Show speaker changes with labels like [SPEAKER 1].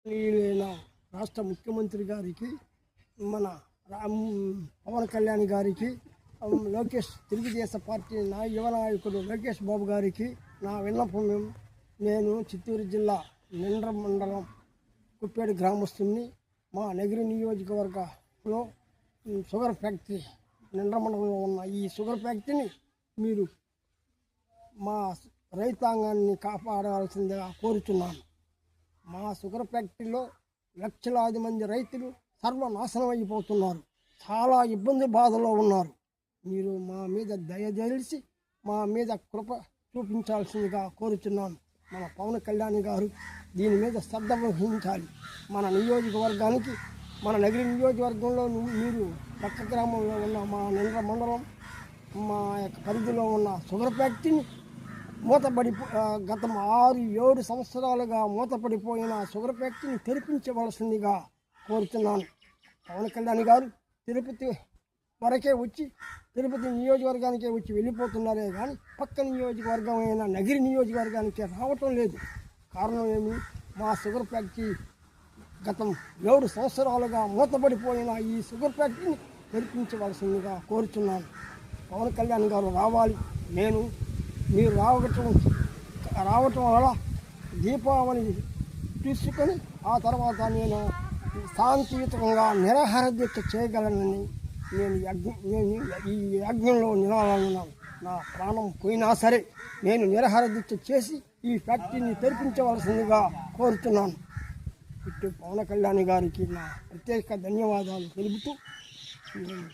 [SPEAKER 1] రాష్ట్ర ముఖ్యమంత్రి గారికి, మన పవన్ కళ్యాణ్ గారికి, లోకేష్ తెలుగుదేశం పార్టీ యువ నాయకుడు లోకేష్ బాబు గారికి నా విన్నపం. నేను చిత్తూరు జిల్లా నిండ్ర మండలం కుప్పేడు గ్రామస్తుని. మా నగిరి నియోజకవర్గంలో షుగర్ ఫ్యాక్టరీ నిండ్ర మండలంలో ఉన్న ఈ షుగర్ ఫ్యాక్టరీని మీరు మా రైతాంగాన్ని కాపాడాల్సిందిగా కోరుతున్నాను. మా షుగర్ ఫ్యాక్టరీలో లక్షలాది మంది రైతులు సర్వనాశనం అయిపోతున్నారు. చాలా ఇబ్బంది బాధలో ఉన్నారు. మీరు మా మీద దయచేసి మా మీద కృప చూపించాల్సిందిగా కోరుతున్నాను. మన పవన్ కళ్యాణ్ గారు దీని మీద శ్రద్ధ వహించాలి. మన నియోజకవర్గానికి, మన నగిరి నియోజకవర్గంలో మీరు పక్క గ్రామంలో ఉన్న మా నిండ్ర మండలం, మా యొక్క పరిధిలో ఉన్న షుగర్ ఫ్యాక్టరీని మూతపడి గత 6-7 సంవత్సరాలుగా మూతపడిపోయిన షుగర్ ఫ్యాక్టరీని తెరిపించవలసిందిగా కోరుతున్నాను. పవన్ కళ్యాణ్ గారు తిరుపతి వరకే వచ్చి, తిరుపతి నియోజకవర్గానికే వచ్చి వెళ్ళిపోతున్నారే కానీ పక్క నియోజకవర్గం అయిన నగిరి నియోజకవర్గానికి రావటం లేదు. కారణం ఏమి? మా షుగర్ ఫ్యాక్టరీ గత 7 సంవత్సరాలుగా మూతపడిపోయిన ఈ షుగర్ ఫ్యాక్టరీని తెరిపించవలసిందిగా కోరుతున్నాను. పవన్ కళ్యాణ్ గారు రావాలి. మీరు రావటం వల్ల దీపావళి తీసుకొని ఆ తర్వాత నేను శాంతియుతంగా నిరాహార దీక్ష చేయగలనని నేను ఈ యజ్ఞంలో నిలవాలన్నాను. నా ప్రాణం పోయినా సరే నేను నిరాహార దీక్ష చేసి ఈ ఫ్యాక్టరీని తెరిపించవలసిందిగా కోరుతున్నాను. ఇటు పవన్ కళ్యాణ్ గారికి నా ప్రత్యేక ధన్యవాదాలు తెలుపుతూ నేను